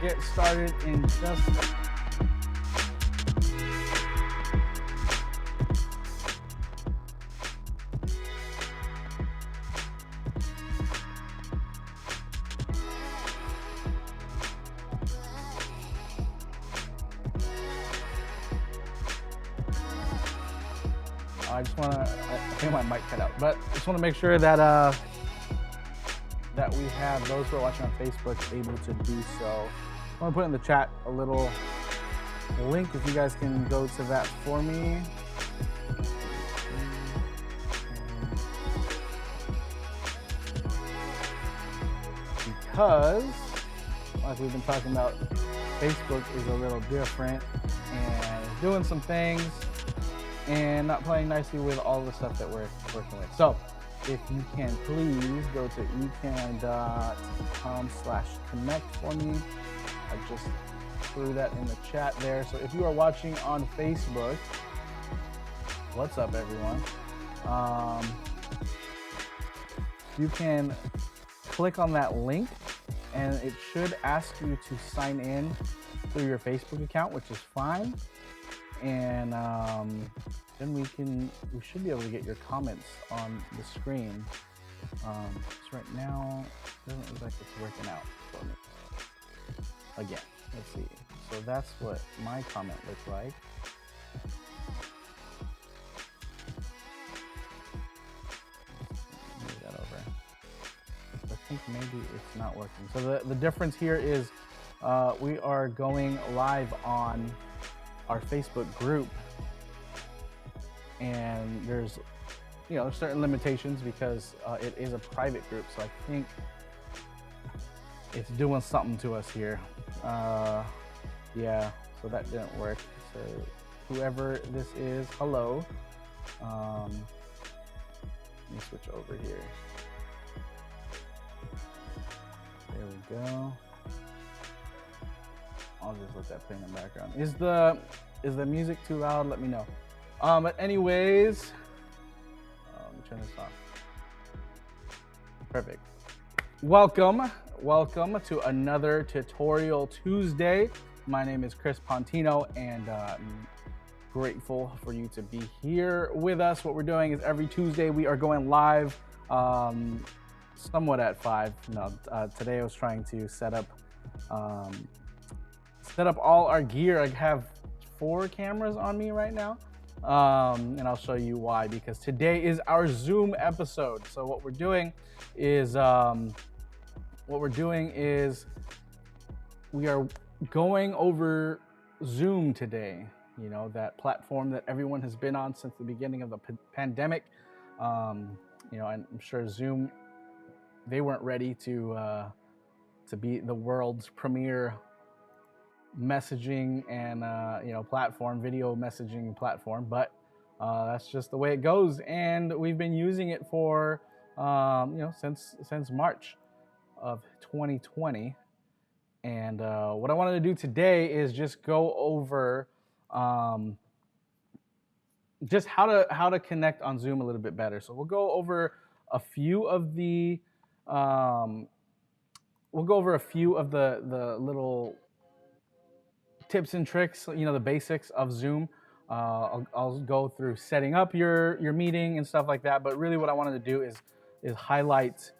get started in just I just want to, I think my mic cut out, but I just want to make sure that that we have those who are watching on Facebook able to do so. I want to put in the chat a little link if you guys can go to that for me. Because, like we've been talking about, Facebook is a little different and is doing some things and not playing nicely with all the stuff that we're working with. So if you can please go to ecan.com/connect for me. I just threw that in the chat there. So if you are watching on Facebook, what's up everyone? You can click on that link and it should ask you to sign in through your Facebook account, which is fine. And then we should be able to get your comments on the screen. So right now, it doesn't look like it's working out for me. Again, let's see. So that's what my comment looked like. Move that over. I think maybe it's not working. So the difference here is we are going live on our Facebook group, and there's certain limitations because it is a private group. So I think it's doing something to us here. Yeah, so that didn't work. So whoever this is, hello. Let me switch over here. There we go. I'll just let that play in the background. Is the music too loud? Let me know. But anyways, let me turn this off. Perfect. Welcome to another Tutorial Tuesday. My name is Chris Pontino, and I'm grateful for you to be here with us. What we're doing is every Tuesday we are going live, somewhat at 5. No, today I was trying to set up all our gear. I have 4 cameras on me right now, and I'll show you why, because today is our Zoom episode. So what we're doing is we are going over Zoom today. That platform that everyone has been on since the beginning of the pandemic. And I'm sure Zoom, they weren't ready to be the world's premier messaging and platform, video messaging platform, but that's just the way it goes. And we've been using it for since March of 2020. And what I wanted to do today is just go over just how to connect on Zoom a little bit better. So we'll go over a few of the little tips and tricks, the basics of Zoom. I'll go through setting up your meeting and stuff like that. But really what I wanted to do is highlight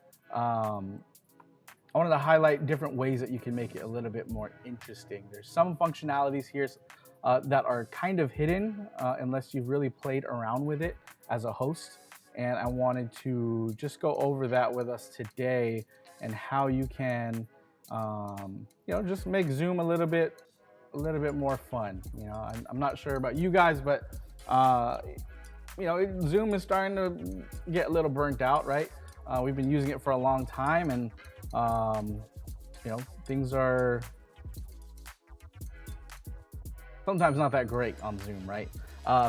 I wanted to highlight different ways that you can make it a little bit more interesting. There's some functionalities here that are kind of hidden unless you've really played around with it as a host. And I wanted to just go over that with us today, and how you can, just make Zoom a little bit more fun. I'm not sure about you guys, but Zoom is starting to get a little burnt out, right? We've been using it for a long time, and things are sometimes not that great on Zoom, right?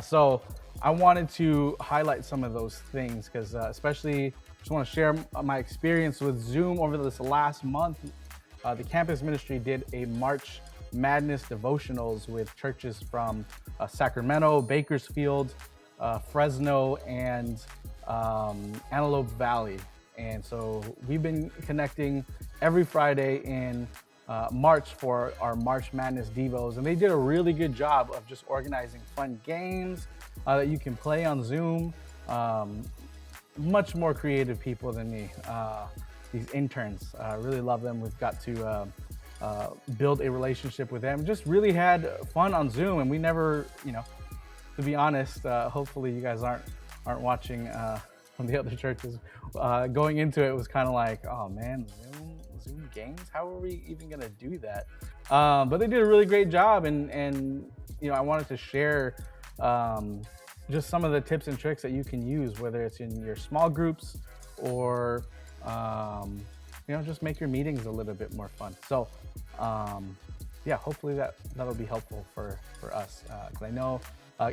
So I wanted to highlight some of those things because especially just want to share my experience with Zoom over this last month. The campus ministry did a March Madness devotionals with churches from Sacramento, Bakersfield, Fresno, and Antelope Valley. And so we've been connecting every Friday in March for our March Madness Devos. And they did a really good job of just organizing fun games that you can play on Zoom. Much more creative people than me. These interns, I really love them. We've got to build a relationship with them. Just really had fun on Zoom. And we never, to be honest, hopefully you guys aren't watching from the other churches. Going into it was kind of like, oh man, Zoom games? How are we even gonna do that? But they did a really great job, and I wanted to share just some of the tips and tricks that you can use, whether it's in your small groups or just make your meetings a little bit more fun. So hopefully that'll be helpful for us, because I know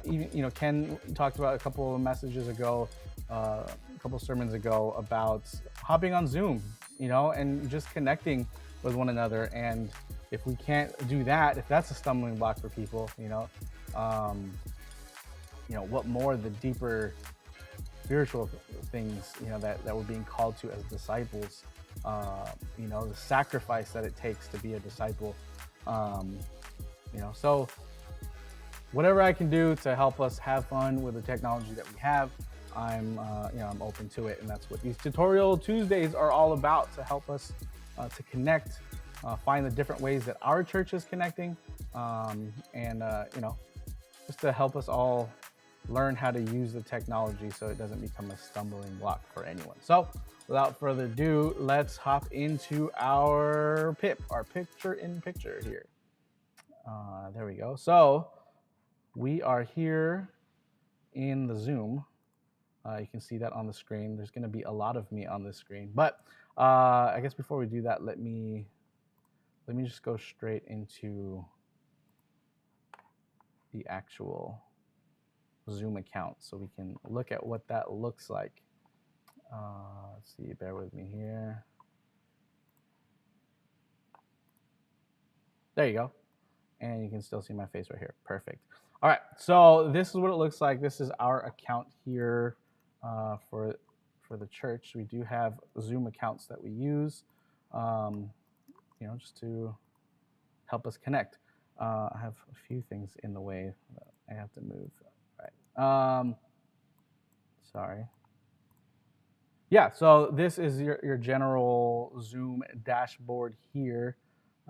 even Ken talked about a couple of messages ago, a couple sermons ago, about hopping on Zoom, and just connecting with one another. And if we can't do that, if that's a stumbling block for people, what more the deeper spiritual things, that we're being called to as disciples, the sacrifice that it takes to be a disciple, so whatever I can do to help us have fun with the technology that we have, I'm open to it. And that's what these Tutorial Tuesdays are all about, to help us to connect find the different ways that our church is connecting, and just to help us all learn how to use the technology so it doesn't become a stumbling block for anyone. So without further ado, let's hop into our PIP, our picture in picture here. There we go. So we are here in the Zoom. You can see that on the screen. There's going to be a lot of me on this screen, but I guess before we do that, let me just go straight into the actual Zoom account so we can look at what that looks like. Let's see, bear with me here. There you go. And you can still see my face right here. Perfect. All right, so this is what it looks like. This is our account here for the church. We do have Zoom accounts that we use, just to help us connect. I have a few things in the way that I have to move. All right. Sorry. Yeah, so this is your general Zoom dashboard here.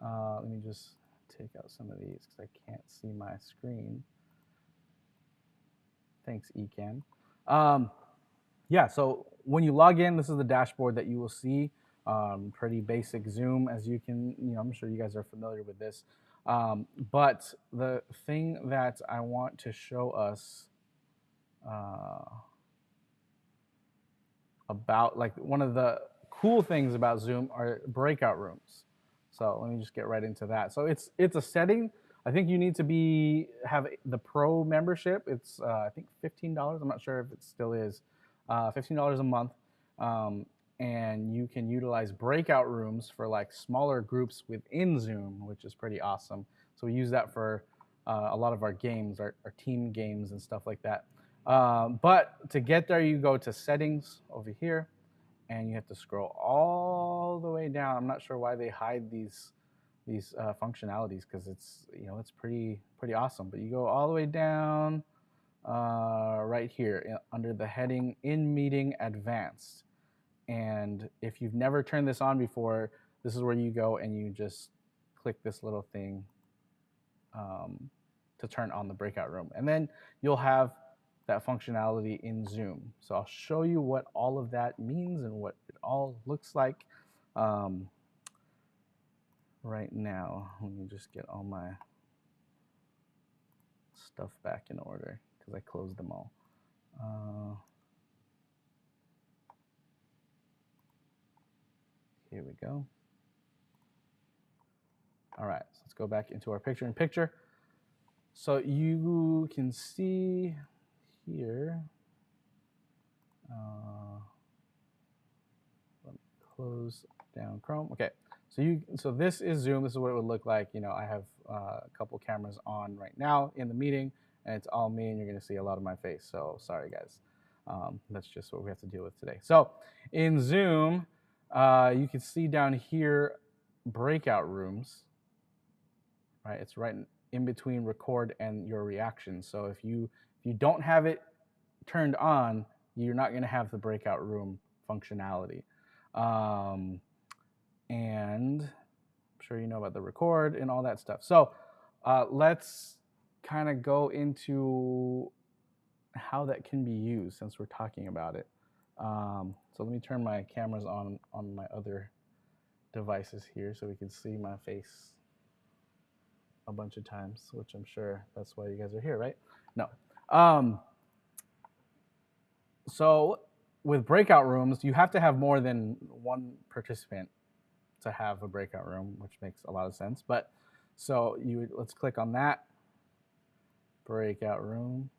Let me just take out some of these because I can't see my screen. Thanks, Ecan. Yeah, so when you log in, this is the dashboard that you will see. Pretty basic Zoom, as you can, I'm sure you guys are familiar with this. But the thing that I want to show us about, like, one of the cool things about Zoom are breakout rooms. So let me just get right into that. So it's a setting. I think you need to have the pro membership. It's I think $15. I'm not sure if it still is. $15 a month, and you can utilize breakout rooms for like smaller groups within Zoom, which is pretty awesome. So we use that for a lot of our games, our team games and stuff like that. But to get there, you go to settings over here, and you have to scroll all the way down. I'm not sure why they hide these functionalities, because it's it's pretty awesome. But you go all the way down right here under the heading In Meeting Advanced. And if you've never turned this on before, this is where you go and you just click this little thing to turn on the breakout room. And then you'll have that functionality in Zoom. So I'll show you what all of that means and what it all looks like right now. Let me just get all my stuff back in order because I closed them all. Here we go. All right, so let's go back into our picture in picture. So you can see here, let me close down Chrome. Okay, so this is Zoom. This is what it would look like. I have a couple cameras on right now in the meeting, and it's all me, and you're going to see a lot of my face. So sorry, guys. That's just what we have to deal with today. So in Zoom, you can see down here breakout rooms. Right, it's right in between record and your reaction. So if you don't have it turned on, you're not going to have the breakout room functionality. And I'm sure you know about the record and all that stuff. So let's kind of go into how that can be used since we're talking about it. So let me turn my cameras on my other devices here so we can see my face a bunch of times, which I'm sure that's why you guys are here, right? No. So with breakout rooms, you have to have more than one participant to have a breakout room, which makes a lot of sense. But so let's click on that breakout room,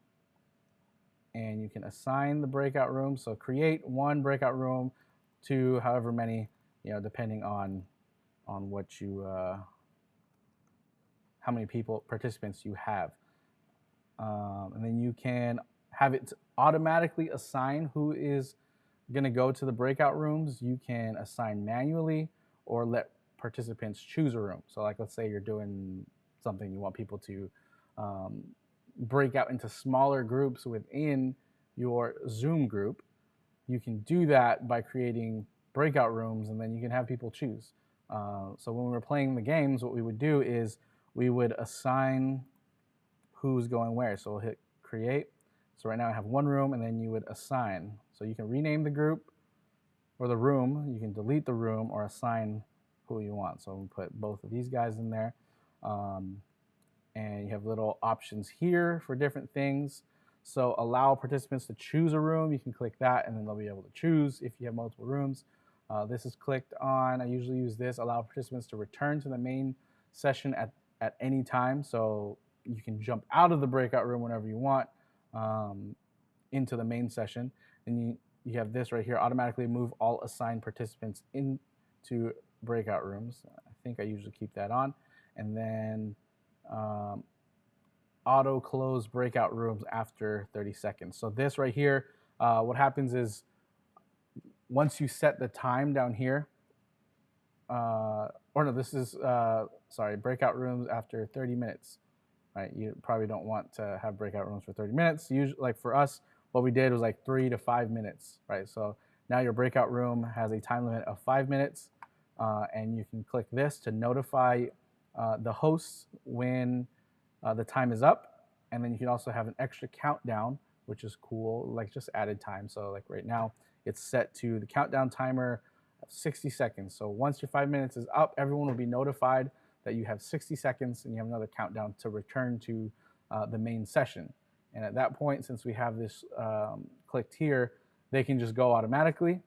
and you can assign the breakout room. So create one breakout room to however many, depending on what you how many participants you have. And then you can have it automatically assign who is going to go to the breakout rooms. You can assign manually or let participants choose a room. So like, let's say you're doing something, you want people to break out into smaller groups within your Zoom group. You can do that by creating breakout rooms, and then you can have people choose. So when we were playing the games, what we would do is we would assign who's going where. So we'll hit create. So right now I have one room, and then you would assign. So you can rename the group or the room. You can delete the room or assign who you want. So we'll put both of these guys in there. And you have little options here for different things. So allow participants to choose a room. You can click that, and then they'll be able to choose if you have multiple rooms. This is clicked on. I usually use this. Allow participants to return to the main session at any time. So you can jump out of the breakout room whenever you want into the main session. And you have this right here, automatically move all assigned participants into breakout rooms. I think I usually keep that on. And then auto close breakout rooms after 30 seconds. So this right here, what happens is once you set the time down here, or no, this is, sorry, breakout rooms after 30 minutes, right? You probably don't want to have breakout rooms for 30 minutes. Usually, like for us, what we did was like 3 to 5 minutes, right? So now your breakout room has a time limit of 5 minutes, and you can click this to notify the hosts when the time is up. And then you can also have an extra countdown, which is cool, like just added time. So like right now, it's set to the countdown timer of 60 seconds. So once your 5 minutes is up, everyone will be notified that you have 60 seconds and you have another countdown to return to the main session. And at that point, since we have this clicked here, they can just go automatically,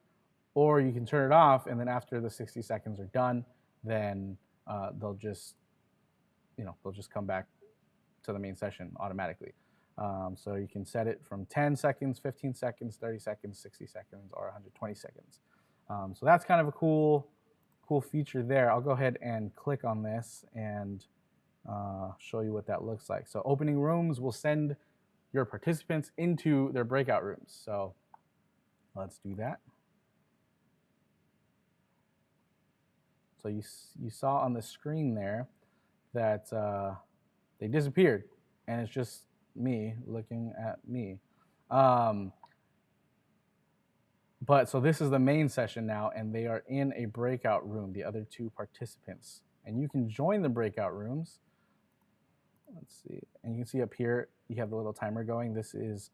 or you can turn it off, and then after the 60 seconds are done, then they'll just come back to the main session automatically. So you can set it from 10 seconds, 15 seconds, 30 seconds, 60 seconds, or 120 seconds. So that's kind of a cool feature there. I'll go ahead and click on this and show you what that looks like. So opening rooms will send your participants into their breakout rooms. So let's do that. So you saw on the screen there that they disappeared, and it's just me looking at me. But so this is the main session now, and they are in a breakout room, the other two participants. And you can join the breakout rooms. Let's see. And you can see up here, you have the little timer going. This is,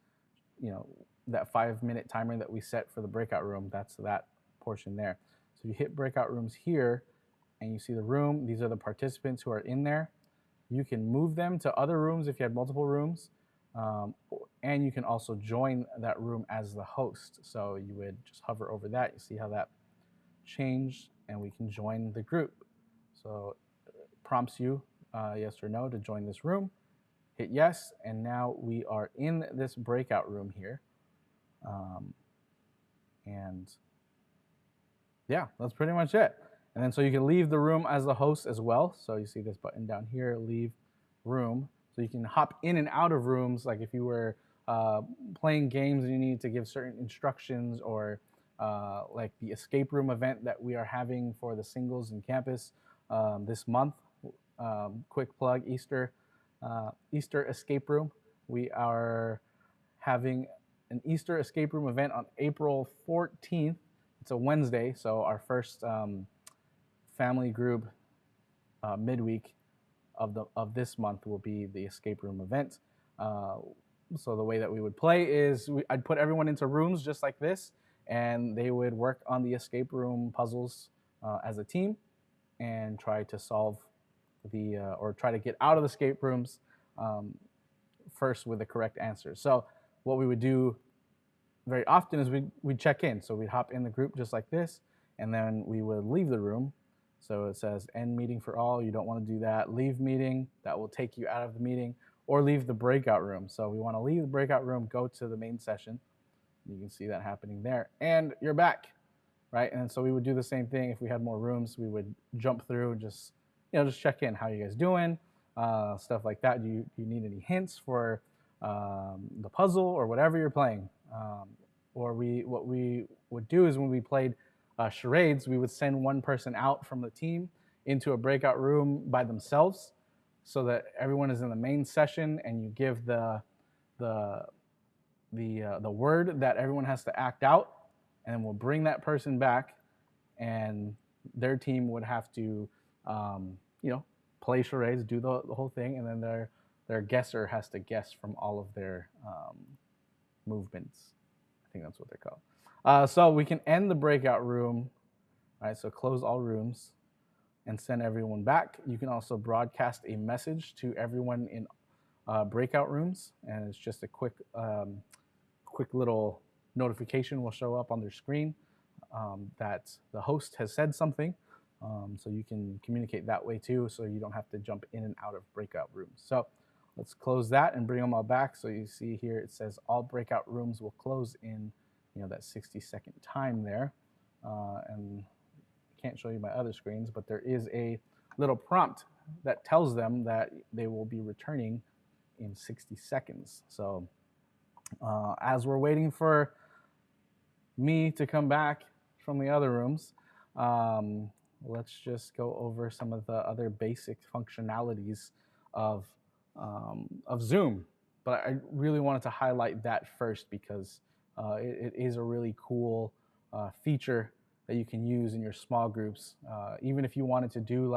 that 5-minute timer that we set for the breakout room. That's that portion there. So you hit breakout rooms here, and you see the room. These are the participants who are in there. You can move them to other rooms if you had multiple rooms. And you can also join that room as the host. So you would just hover over that. You see how that changed, and we can join the group. So it prompts you yes or no to join this room. Hit yes, and now we are in this breakout room here. And yeah, that's pretty much it. And then so you can leave the room as the host as well. So you see this button down here, leave room. So you can hop in and out of rooms, like if you were playing games and you need to give certain instructions, or like the escape room event that we are having for the singles in campus this month. Quick plug, Easter escape room. We are having an Easter escape room event on April 14th. It's a Wednesday, so our first family group midweek of this month will be the escape room event. So the way that we would play is I'd put everyone into rooms just like this, and they would work on the escape room puzzles as a team and try to solve or try to get out of the escape rooms first with the correct answers. So what we would do very often is we'd check in. So we'd hop in the group just like this, and then we would leave the room. So it says end meeting for all. You don't want to do that. Leave meeting. That will take you out of the meeting. Or leave the breakout room. So we want to leave the breakout room, go to the main session. You can see that happening there. And you're back, right? And so we would do the same thing. If we had more rooms, we would jump through and just check in. How you guys doing? Stuff like that. Do you need any hints for the puzzle or whatever you're playing? Or what we would do is when we played charades, we would send one person out from the team into a breakout room by themselves, so that everyone is in the main session, and you give the word that everyone has to act out, and then we'll bring that person back, and their team would have to, play charades, do the whole thing, and then their guesser has to guess from all of their movements. I think that's what they're called. So we can end the breakout room. All right, so close all rooms and send everyone back. You can also broadcast a message to everyone in breakout rooms, and it's just a quick little notification will show up on their screen that the host has said something. So you can communicate that way too, so you don't have to jump in and out of breakout rooms. So let's close that and bring them all back. So you see here it says all breakout rooms will close in that 60-second time there. And I can't show you my other screens, but there is a little prompt that tells them that they will be returning in 60 seconds. So as we're waiting for me to come back from the other rooms, let's just go over some of the other basic functionalities of Zoom. But I really wanted to highlight that first because it is a really cool feature that you can use in your small groups. Even if you wanted to do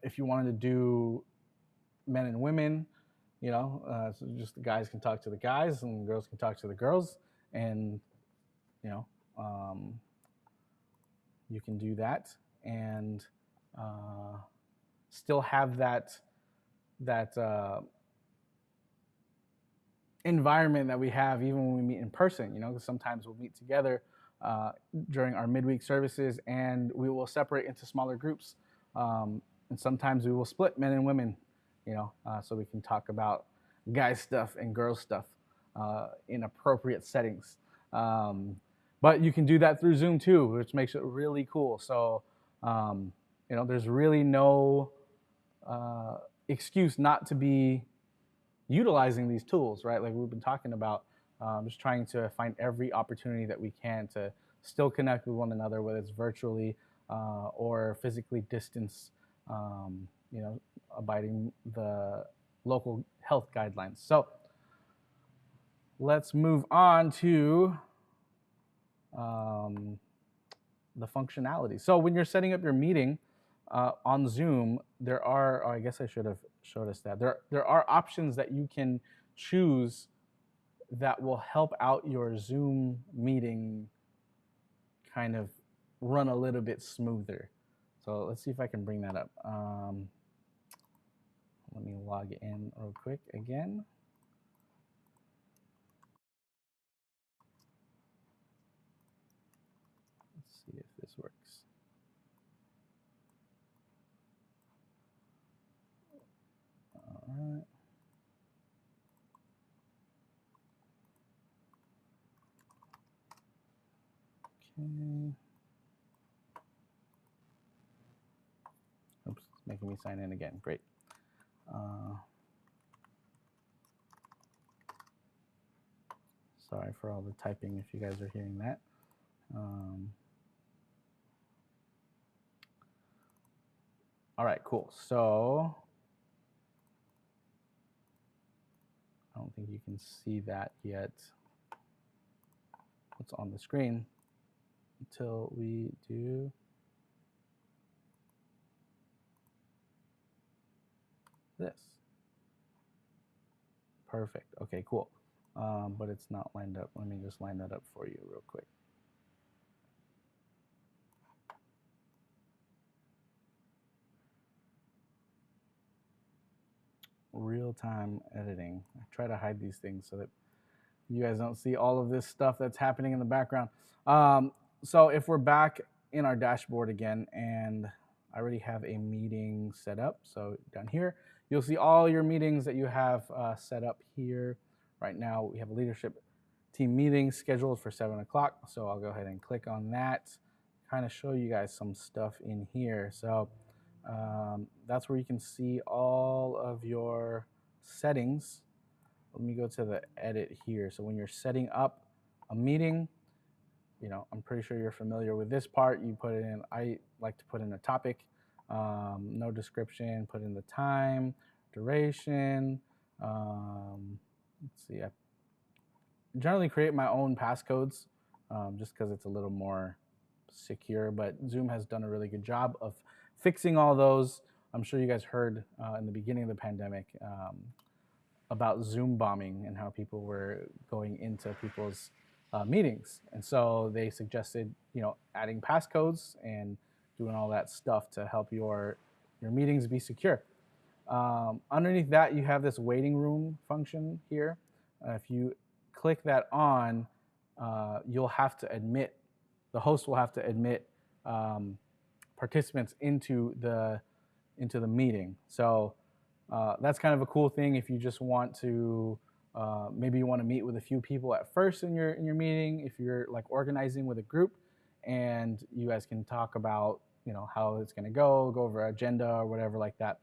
if you wanted to do men and women, so just the guys can talk to the guys and the girls can talk to the girls, and you can do that and still have that environment that we have even when we meet in person. Because sometimes we'll meet together during our midweek services, and we will separate into smaller groups, and sometimes we will split men and women, so we can talk about guy stuff and girl stuff in appropriate settings. But you can do that through Zoom too, which makes it really cool. So, there's really no excuse not to be utilizing these tools, right? Like we've been talking about, just trying to find every opportunity that we can to still connect with one another, whether it's virtually or physically distanced, abiding the local health guidelines. So let's move on to the functionality. So when you're setting up your meeting on Zoom, there are, I guess I should have showed us that. There are options that you can choose that will help out your Zoom meeting kind of run a little bit smoother. So let's see if I can bring that up. Let me log in real quick again. Let's see if this works. All right. Okay. Oops, it's making me sign in again. Great. Sorry for all the typing if you guys are hearing that. All right, cool. So I don't think you can see that yet. What's on the screen until we do this. Perfect. Okay, cool. But it's not lined up. Let me just line that up for you real quick. Real-time editing. I try to hide these things so that you guys don't see all of this stuff that's happening in the background. So if we're back in our dashboard again, and I already have a meeting set up. So down here, you'll see all your meetings that you have set up here. Right now, we have a leadership team meeting scheduled for 7 o'clock. So I'll go ahead and click on that, kind of show you guys some stuff in here. So that's where you can see all of your settings. Let me go to the edit here. So when you're setting up a meeting, I'm pretty sure you're familiar with this part. You put it in, I like to put in a topic, no description, put in the time, duration. Let's see, I generally create my own passcodes just because it's a little more secure, but Zoom has done a really good job of fixing all those. I'm sure you guys heard in the beginning of the pandemic about Zoom bombing and how people were going into people's meetings. And so they suggested, adding passcodes and doing all that stuff to help your meetings be secure. Underneath that, you have this waiting room function here. If you click that on, you'll have to admit, the host will have to admit participants into the meeting. So that's kind of a cool thing if you just want to, maybe you want to meet with a few people at first in your meeting, if you're like organizing with a group, and you guys can talk about how it's going to go over agenda or whatever like that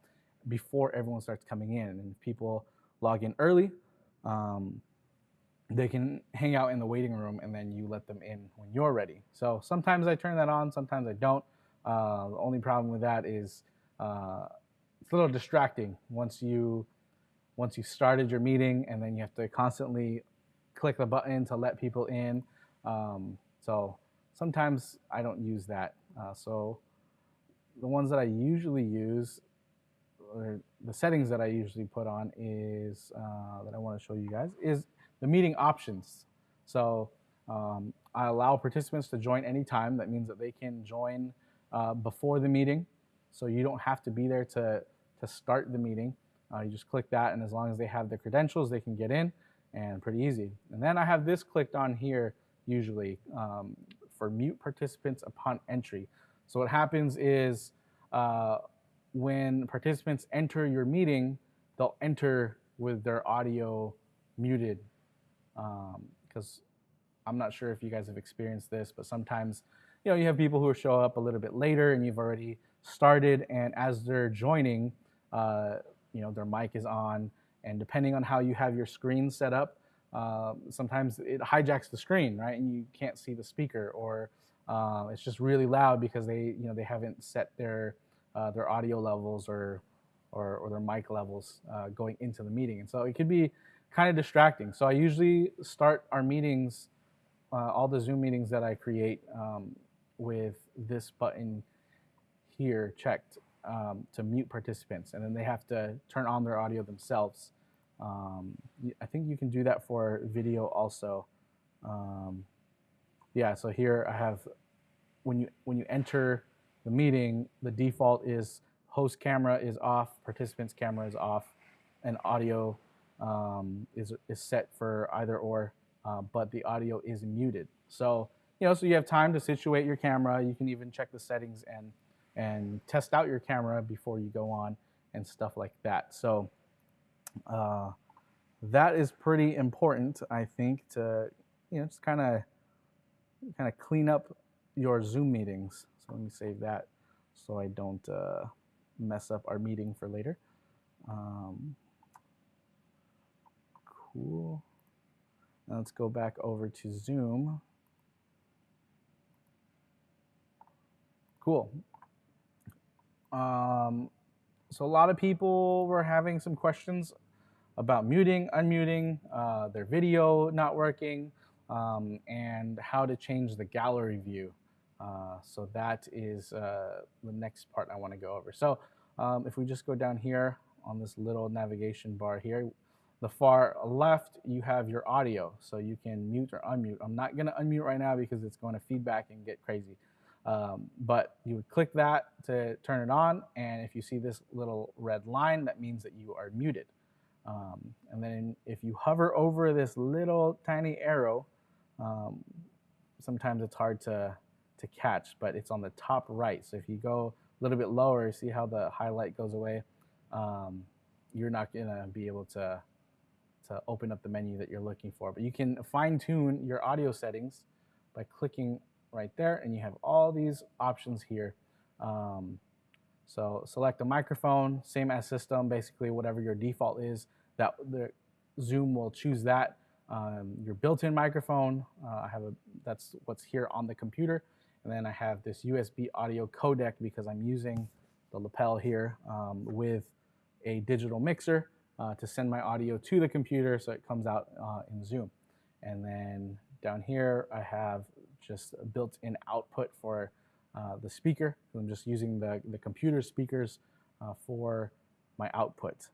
before everyone starts coming in. And if people log in early, they can hang out in the waiting room, and then you let them in when you're ready. So sometimes I turn that on, sometimes I don't. The only problem with that is it's a little distracting once you started your meeting, and then you have to constantly click the button to let people in. So sometimes I don't use that. So the ones that I usually use, or the settings that I usually put on is that I want to show you guys, is the meeting options. So I allow participants to join anytime. That means that they can join before the meeting, so you don't have to be there to start the meeting. You just click that, and as long as they have the credentials, they can get in, and pretty easy. And then I have this clicked on here usually for mute participants upon entry. So what happens is when participants enter your meeting, they'll enter with their audio muted, because I'm not sure if you guys have experienced this, but sometimes you have people who show up a little bit later and you've already started, and as they're joining, their mic is on, and depending on how you have your screen set up, sometimes it hijacks the screen, right, and you can't see the speaker, or it's just really loud because they haven't set their audio levels or their mic levels going into the meeting, and so it could be kind of distracting. So I usually start our meetings, all the Zoom meetings that I create, with this button here checked, to mute participants, and then they have to turn on their audio themselves. I think you can do that for video also. Yeah, so here I have, when you enter the meeting, the default is host camera is off, participants camera is off, and audio is set for either or, but the audio is muted. So so you have time to situate your camera. You can even check the settings and test out your camera before you go on and stuff like that. So that is pretty important, I think, to just kind of clean up your Zoom meetings. So let me save that so I don't mess up our meeting for later. Cool. Now let's go back over to Zoom. Cool. So a lot of people were having some questions about muting, unmuting, their video not working, and how to change the gallery view. So that is the next part I want to go over. So if we just go down here on this little navigation bar here, the far left, you have your audio. So you can mute or unmute. I'm not going to unmute right now because it's going to feedback and get crazy. But you would click that to turn it on, and if you see this little red line, that means that you are muted. And then if you hover over this little tiny arrow, sometimes it's hard to catch, but it's on the top right. So if you go a little bit lower, see how the highlight goes away, you're not gonna be able to open up the menu that you're looking for. But you can fine tune your audio settings by clicking right there, and you have all these options here. So select the microphone, same as system, basically whatever your default is, that the Zoom will choose that. Your built-in microphone, that's what's here on the computer. And then I have this USB audio codec because I'm using the lapel here with a digital mixer to send my audio to the computer so it comes out in Zoom. And then down here I have just a built-in output for the speaker. I'm just using the computer speakers for my output.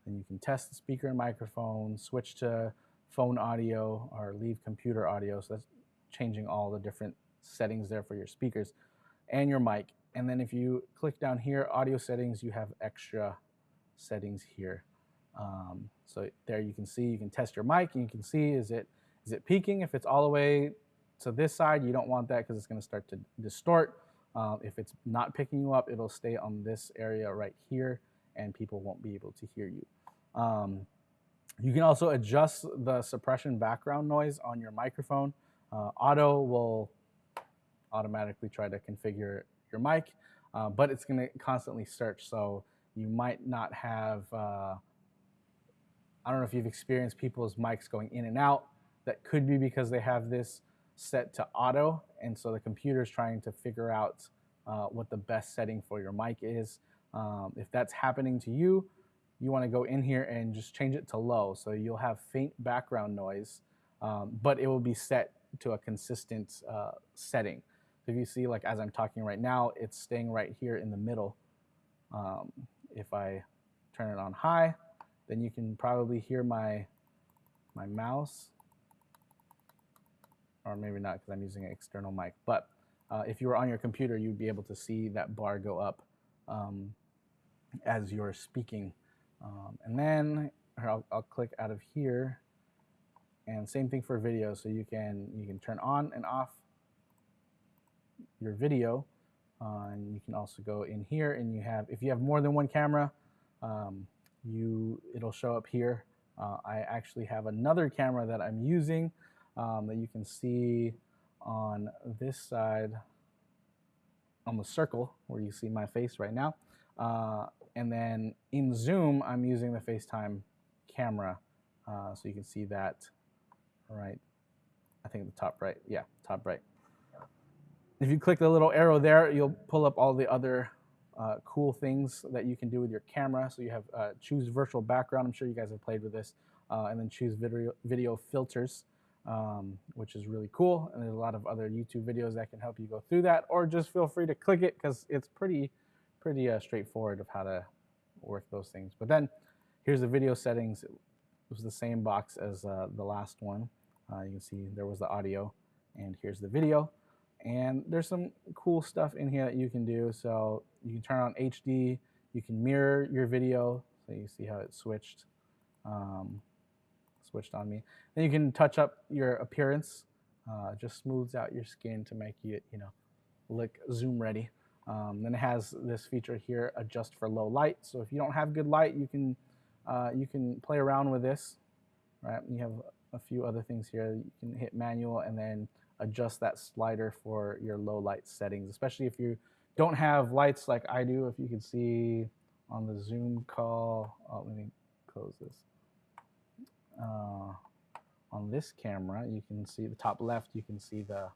And you can test the speaker and microphone, switch to phone audio, or leave computer audio. So that's changing all the different settings there for your speakers and your mic. And then if you click down here, audio settings, you have extra settings here. So there you can test your mic, and you can see, is it peaking? If it's all the way to this side, you don't want that because it's going to start to distort. If it's not picking you up, it'll stay on this area right here, and people won't be able to hear you. You can also adjust the suppression background noise on your microphone. Auto will automatically try to configure your mic, but it's going to constantly search. So you might not have, I don't know if you've experienced people's mics going in and out. That could be because they have this set to auto, and so the computer is trying to figure out what the best setting for your mic is. If that's happening to you, you want to go in here and just change it to low. So you'll have faint background noise, but it will be set to a consistent setting. So if you see, like as I'm talking right now, it's staying right here in the middle. If I turn it on high, then you can probably hear my mouse, or maybe not because I'm using an external mic. But if you were on your computer, you'd be able to see that bar go up as you're speaking. And then I'll click out of here, and same thing for video. So you can turn on and off your video, and you can also go in here, and if you have more than one camera, it'll show up here. I actually have another camera that I'm using that you can see on this side on the circle where you see my face right now. And then in Zoom, I'm using the FaceTime camera. So you can see that right, I think the top right. Yeah, top right. If you click the little arrow there, you'll pull up all the other cool things that you can do with your camera. So you have choose virtual background. I'm sure you guys have played with this. And then choose video filters, which is really cool. And there's a lot of other YouTube videos that can help you go through that, or just feel free to click it because it's pretty straightforward of how to work those things. But then here's the video settings. It was the same box as the last one. You can see there was the audio, and here's the video. And there's some cool stuff in here that you can do. So you can turn on HD. You can mirror your video. So you see how it switched on me. Then you can touch up your appearance. Just smooths out your skin to make it, look Zoom ready. Then it has this feature here, adjust for low light. So if you don't have good light, you can play around with this, right? You have a few other things here. You can hit manual and then adjust that slider for your low light settings, especially if you don't have lights like I do. If you can see on the Zoom call, let me close this. On this camera, you can see the top left. You can see the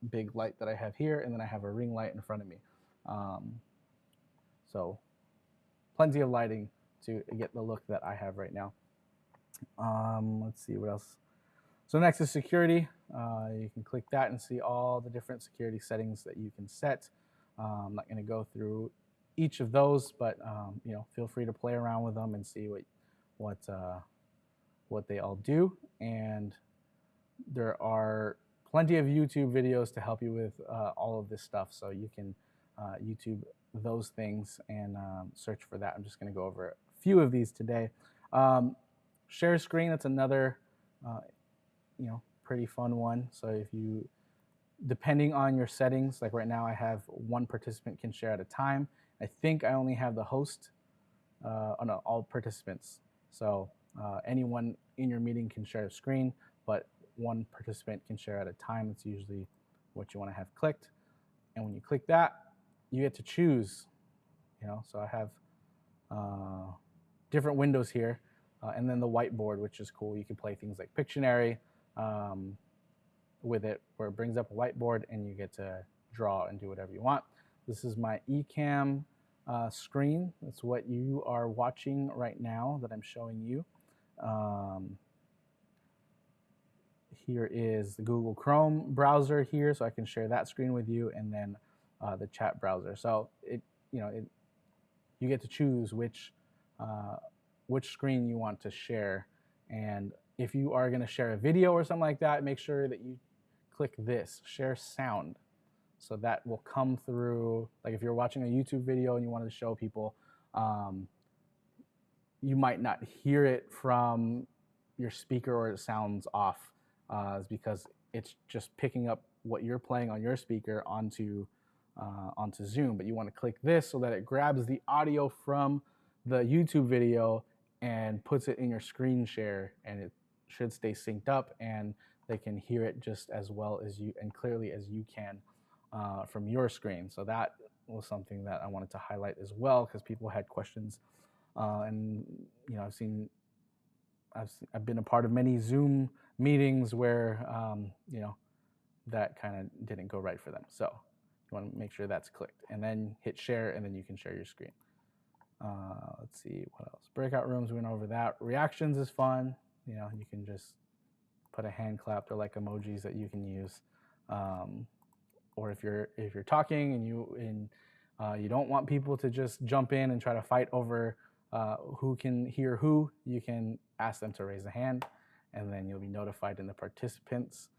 big light that I have here, and then I have a ring light in front of me. So plenty of lighting to get the look that I have right now. Let's see what else. So next is security. You can click that and see all the different security settings that you can set. I'm not going to go through each of those, but feel free to play around with them and see what they all do. And there are plenty of YouTube videos to help you with all of this stuff. So you can YouTube those things and search for that. I'm just going to go over a few of these today. Share screen, that's another pretty fun one. So if you, depending on your settings, like right now I have one participant can share at a time. I think I only have the host, no, all participants. So anyone in your meeting can share a screen, but one participant can share at a time. It's usually what you want to have clicked. And when you click that, you get to choose, so I have different windows here. And then the whiteboard, which is cool. You can play things like Pictionary with it, where it brings up a whiteboard and you get to draw and do whatever you want. This is my eCam screen. That's what you are watching right now that I'm showing you. here is the Google Chrome browser here, so I can share that screen with you, and then the chat browser. So you get to choose which screen you want to share. And if you are going to share a video or something like that, make sure that you click this, share sound. So that will come through, like if you're watching a YouTube video and you wanted to show people, you might not hear it from your speaker or it sounds off, is because it's just picking up what you're playing on your speaker onto Zoom. But you want to click this so that it grabs the audio from the YouTube video and puts it in your screen share, and it should stay synced up and they can hear it just as well as you and clearly as you can from your screen. So that was something that I wanted to highlight as well, because people had questions. And I've been a part of many Zoom meetings where that kind of didn't go right for them. So you want to make sure that's clicked, and then hit share, and then you can share your screen. Let's see what else. Breakout rooms, we went over that. Reactions is fun. You can just put a hand clap. They're like emojis that you can use. Or if you're talking and you don't want people to just jump in and try to fight over who can hear who, you can ask them to raise a hand, and then you'll be notified in the participants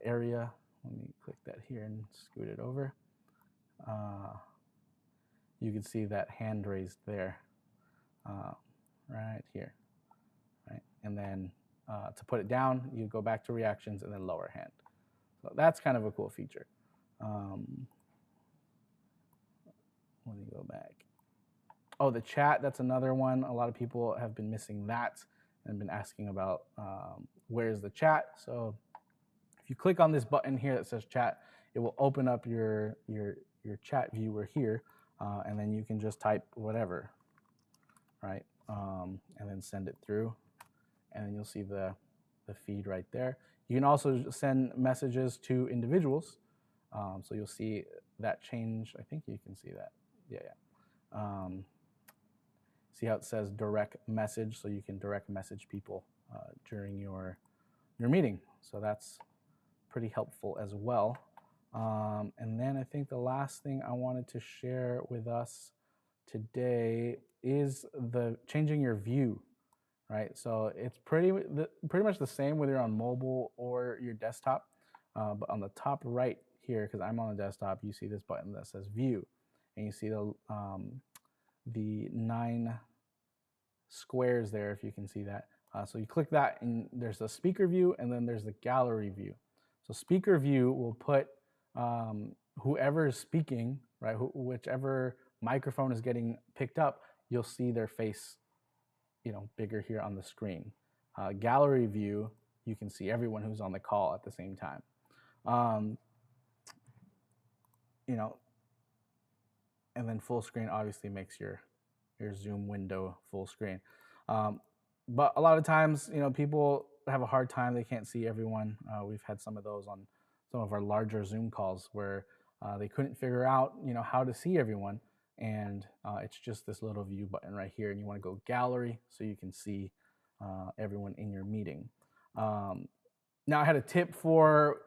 area. Let me click that here and scoot it over. You can see that hand raised there, right here, right? And then to put it down, you go back to reactions and then lower hand. So that's kind of a cool feature. Let me go back. Oh, the chat, that's another one. A lot of people have been missing that and been asking about where's the chat. So if you click on this button here that says chat, it will open up your chat viewer here, and then you can just type whatever, right? And then send it through, and then you'll see the feed right there. You can also send messages to individuals. So you'll see that change. I think you can see that. Yeah. See how it says direct message, so you can direct message people during your meeting. So that's pretty helpful as well. And then I think the last thing I wanted to share with us today is the changing your view, right? So it's pretty much the same whether you're on mobile or your desktop. But on the top right here, because I'm on the desktop, you see this button that says view, and you see the 9 squares there, if you can see that. So you click that, and there's a speaker view, and then there's the gallery view. So speaker view will put whoever is speaking, right, whichever microphone is getting picked up, you'll see their face, bigger here on the screen. Gallery view, you can see everyone who's on the call at the same time. And then full screen obviously makes your Zoom window full screen. But a lot of times, people have a hard time. They can't see everyone. We've had some of those on some of our larger Zoom calls where they couldn't figure out, how to see everyone. And it's just this little view button right here. And you want to go gallery so you can see everyone in your meeting. Now, I had a tip for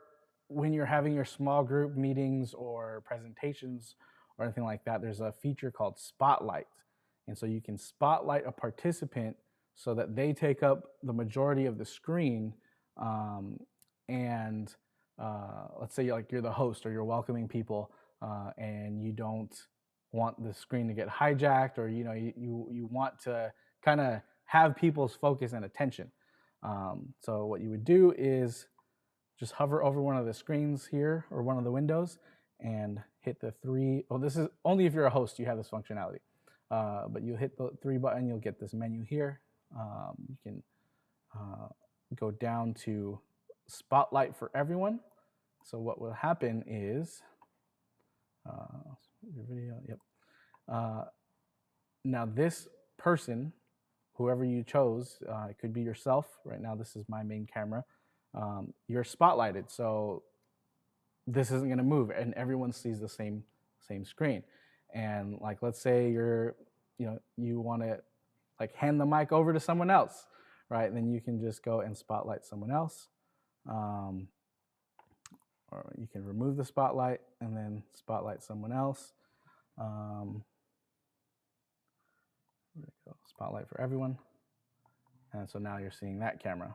when you're having your small group meetings or presentations or anything like that. There's a feature called Spotlight. And so you can spotlight a participant so that they take up the majority of the screen. And let's say you're the host or you're welcoming people, and you don't want the screen to get hijacked, or you want to kind of have people's focus and attention. So what you would do is just hover over one of the screens here or one of the windows and hit the 3. Well, this is only if you're a host, you have this functionality. But you hit the 3 button, you'll get this menu here. You can go down to Spotlight for everyone. So what will happen is, your video, yep. Now this person, whoever you chose, it could be yourself. Right now, this is my main camera. You're spotlighted, so this isn't going to move, and everyone sees the same screen. And like, let's say you want to hand the mic over to someone else, right? And then you can just go and spotlight someone else. Or you can remove the spotlight and then spotlight someone else. Where'd it go? Spotlight for everyone. And so now you're seeing that camera,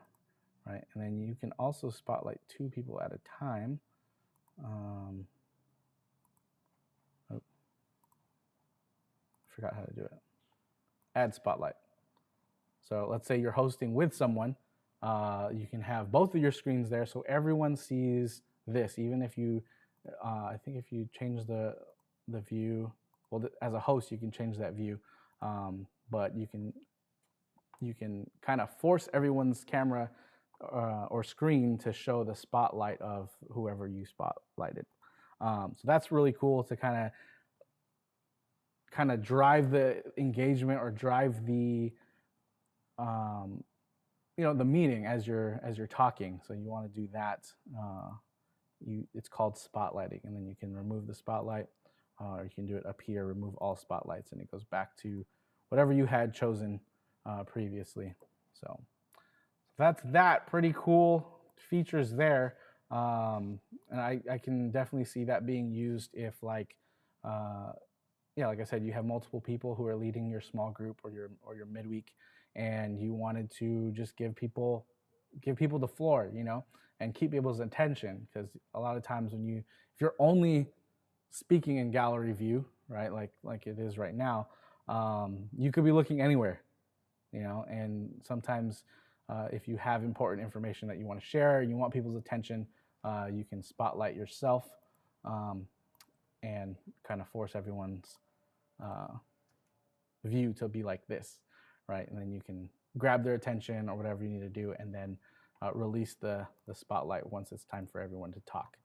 right? And then you can also spotlight 2 people at a time. Forgot how to do it. Add spotlight. So let's say you're hosting with someone. You can have both of your screens there so everyone sees this. Even if you, I think if you change the view, well, as a host, you can change that view. But you can kind of force everyone's camera or screen to show the spotlight of whoever you spotlighted. So that's really cool to kind of drive the engagement or drive the the meeting as you're talking. So you want to do that. It's called spotlighting, and then you can remove the spotlight, or you can do it up here, remove all spotlights, and it goes back to whatever you had chosen previously. So that's that. Pretty cool features there. And I can definitely see that being used if like like I said, you have multiple people who are leading your small group or your midweek, and you wanted to just give people the floor, and keep people's attention, because a lot of times if you're only speaking in gallery view, right, like it is right now, you could be looking anywhere, and sometimes if you have important information that you want to share, you want people's attention, you can spotlight yourself and kind of force everyone's view to be like this, right? And then you can grab their attention or whatever you need to do, and then release the spotlight once it's time for everyone to talk.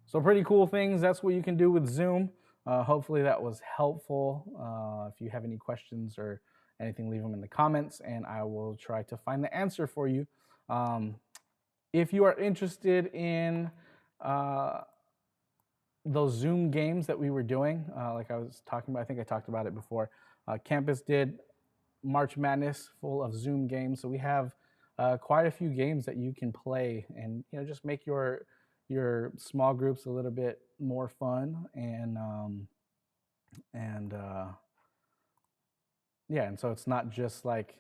So pretty cool things. That's what you can do with Zoom. Hopefully that was helpful. If you have any questions or anything, leave them in the comments, and I will try to find the answer for you. If you are interested in those Zoom games that we were doing, like I was talking about, I think I talked about it before. Campus did March Madness full of Zoom games, so we have quite a few games that you can play, and just make your small groups a little bit more fun, and so it's not just like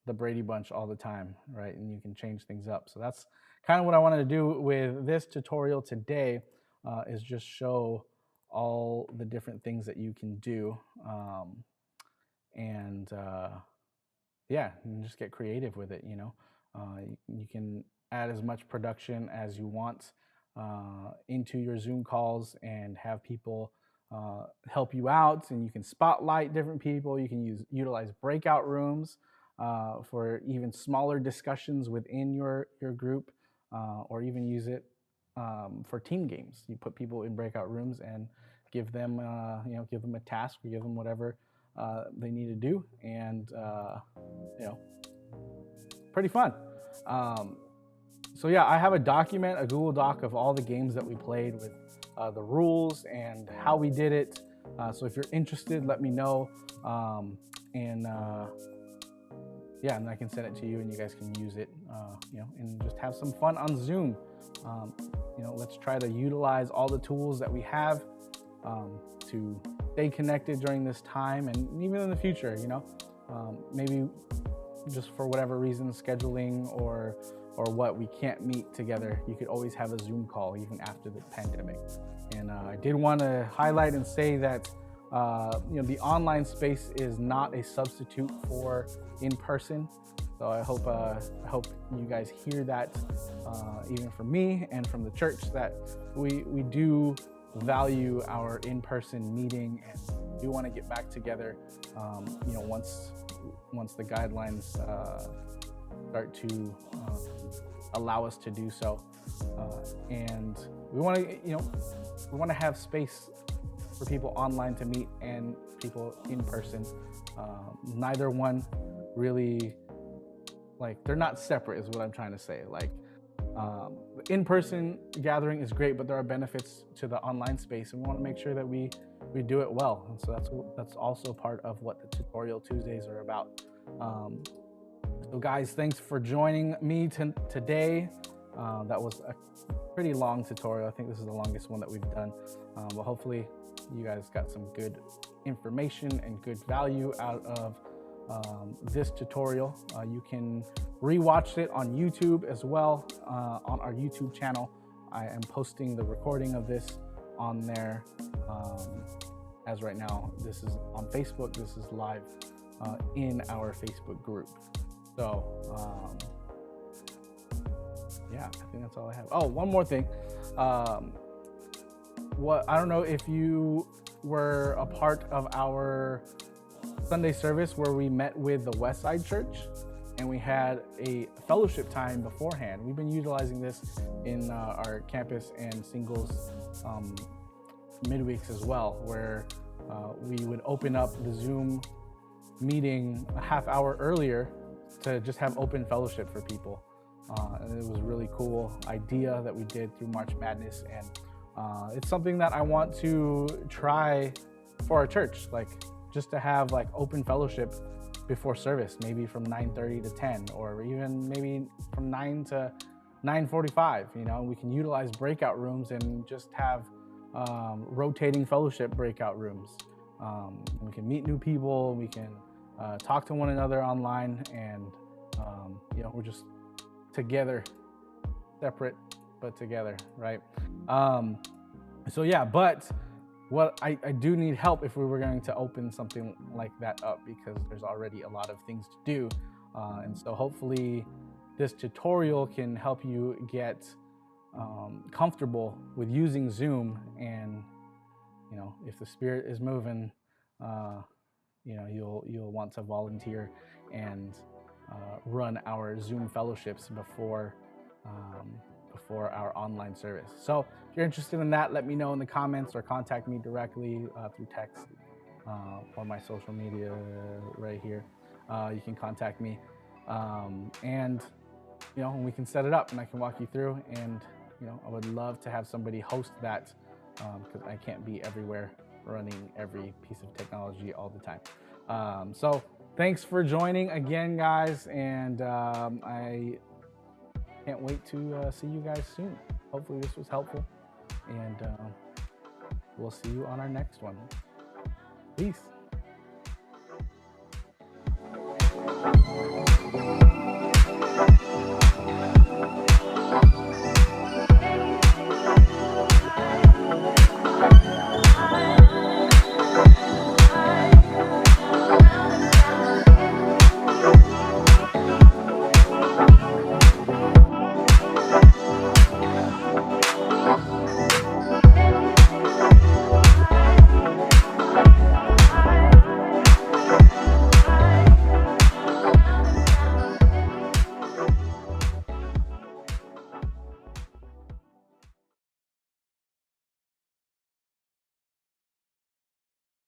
the Brady Bunch all the time, right? And you can change things up. So that's kind of what I wanted to do with this tutorial today, is just show all the different things that you can do, and just get creative with it. You can add as much production as you want into your Zoom calls and have people help you out, and you can spotlight different people. You can utilize breakout rooms for even smaller discussions within your group, or even use it for team games. You put people in breakout rooms and give them a task, or give them whatever they need to do, and pretty fun. So yeah, I have a Google Doc of all the games that we played, with the rules and how we did it. So if you're interested, let me know, and I can send it to you, and you guys can use it, and just have some fun on Zoom. Let's try to utilize all the tools that we have to stay connected during this time, and even in the future. Maybe just for whatever reason, scheduling or what, we can't meet together, you could always have a Zoom call even after the pandemic. And I did want to highlight and say that the online space is not a substitute for in-person. So I hope you guys hear that, even from me and from the church, that we do value our in-person meeting, and do want to get back together, once the guidelines start to allow us to do so, and we want to have space for people online to meet and people in person. Neither one really, they're not separate, is what I'm trying to say. The in-person gathering is great, but there are benefits to the online space, and we want to make sure that we do it well. And so that's also part of what the Tutorial Tuesdays are about. So guys, thanks for joining me today. That was a pretty long tutorial. I think this is the longest one that we've done, but hopefully you guys got some good information and good value out of this tutorial. You can rewatch it on YouTube as well, on our YouTube channel. I am posting the recording of this on there. As right now, this is on Facebook. This is live in our Facebook group. So yeah, I think that's all I have. Oh, one more thing. I don't know if you were a part of our Sunday service where we met with the West Side Church and we had a fellowship time beforehand. We've been utilizing this in our campus and singles midweeks as well, where we would open up the Zoom meeting a half hour earlier to just have open fellowship for people. And it was a really cool idea that we did through March Madness, and it's something that I want to try for our church, like just to have like open fellowship before service, maybe from 9:30 to 10, or even maybe from 9 to 9:45. You know, we can utilize breakout rooms and just have rotating fellowship breakout rooms. We can meet new people, we can talk to one another online, and you know, we're just together, separate but together, right? So yeah, but what I do need help if we were going to open something like that up, because there's already a lot of things to do, and so hopefully this tutorial can help you get comfortable with using Zoom. And you know, if the Spirit is moving, you know, you'll want to volunteer and run our Zoom fellowships before our online service. So if you're interested in that, let me know in the comments or contact me directly through text or my social media right here. You can contact me, and you know, we can set it up and I can walk you through. And you know, I would love to have somebody host that, because I can't be everywhere running every piece of technology all the time. So thanks for joining again, guys, and I can't wait to see you guys soon. Hopefully this was helpful, and we'll see you on our next one. Peace.